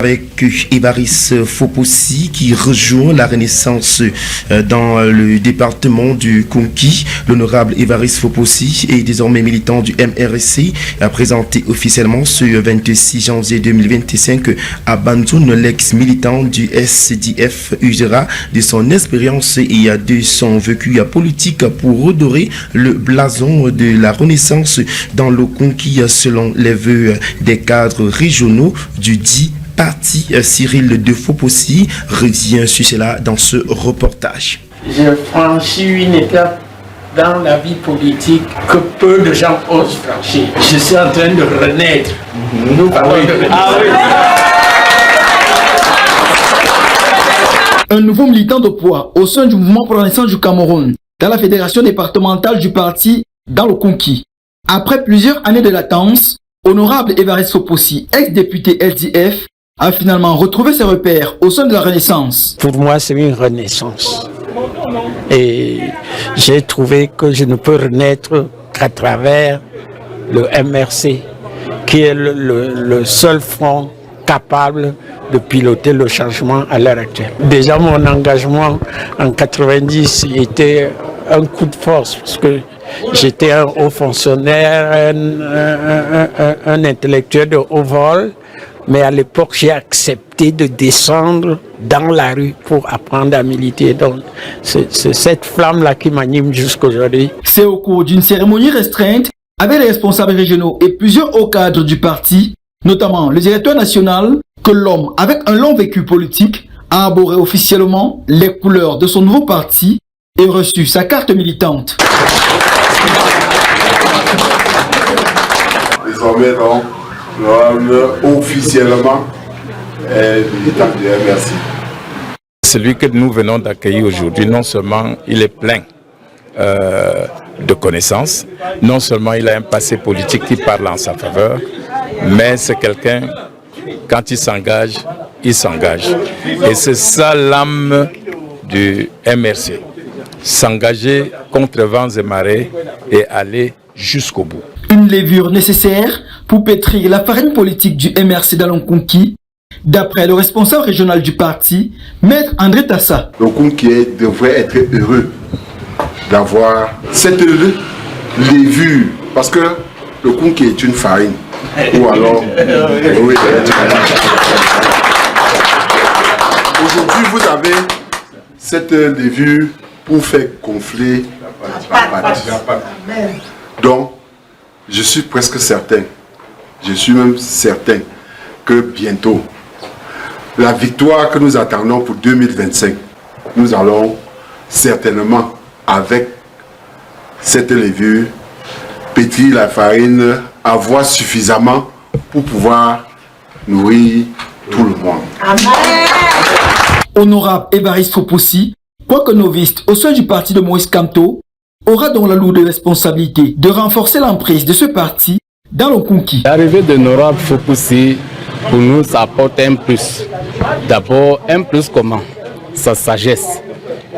Avec Évariste Fopossi qui rejoint la Renaissance dans le département du Konki. L'honorable Évariste Fopossi est désormais militant du MRC, a présenté officiellement ce 26 janvier 2025 à Bantoun. L'ex-militant du SDF usera de son expérience et de son vécu politique pour redorer le blason de la Renaissance dans le Konki selon les vœux des cadres régionaux du dit parti. Cyril de Fopossi revient sur cela dans ce reportage. J'ai franchi une étape dans la vie politique que peu de gens osent franchir. Je suis en train de renaître. Nous parlons de renaître. Un nouveau militant de poids au sein du mouvement pour la naissance du Cameroun, dans la fédération départementale du parti dans le Konki. Après plusieurs années de latence, honorable Évariste Fopossi, ex-député SDF, a finalement retrouvé ses repères au sein de la Renaissance. Pour moi, c'est une renaissance. Et j'ai trouvé que je ne peux renaître qu'à travers le MRC, qui est le seul front capable de piloter le changement à l'heure actuelle. Déjà, mon engagement en 90 était un coup de force, parce que j'étais un haut fonctionnaire, un intellectuel de haut vol. Mais à l'époque, j'ai accepté de descendre dans la rue pour apprendre à militer. Donc, c'est cette flamme-là qui m'anime jusqu'aujourd'hui. C'est au cours d'une cérémonie restreinte avec les responsables régionaux et plusieurs hauts cadres du parti, notamment le directeur national, que l'homme avec un long vécu politique a arboré officiellement les couleurs de son nouveau parti et reçu sa carte militante. Désormais, donc, officiellement militant du MRC. Celui que nous venons d'accueillir aujourd'hui, non seulement il est plein de connaissances, non seulement il a un passé politique qui parle en sa faveur, mais c'est quelqu'un, quand il s'engage, il s'engage. Et c'est ça l'âme du MRC, s'engager contre vents et marées et aller jusqu'au bout. Une levure nécessaire pour pétrir la farine politique du MRC dans le Konki, d'après le responsable régional du parti, Maître André Tassa. Le Konki devrait être heureux d'avoir cette levure, parce que le Konki est une farine. Ou alors, oui, aujourd'hui vous avez cette levure pour faire gonfler la pâte. Donc, je suis presque certain, je suis même certain que bientôt, la victoire que nous attendons pour 2025, nous allons certainement, avec cette levure, pétrir la farine, avoir suffisamment pour pouvoir nourrir tout le monde. Amen. Honorable Évariste Fopossi, quoique noviste au sein du parti de Moïse Kamto, aura donc la lourde responsabilité de renforcer l'emprise de ce parti dans le Konki. L'arrivée de l'honorable Fopossi, pour nous, ça apporte un plus. D'abord, un plus comment? Sa sagesse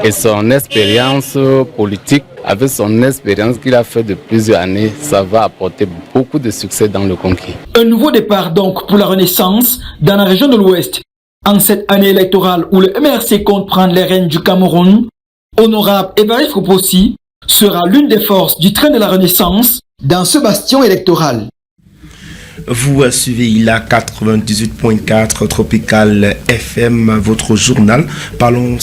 et son expérience politique. Avec son expérience qu'il a fait de plusieurs années, ça va apporter beaucoup de succès dans le Konki. Un nouveau départ donc pour la Renaissance dans la région de l'Ouest. En cette année électorale où le MRC compte prendre les rênes du Cameroun, honorable Évariste Fopossi sera l'une des forces du train de la Renaissance dans ce bastion électoral. Vous suivez la 98.4 Tropical FM, votre journal. Parlons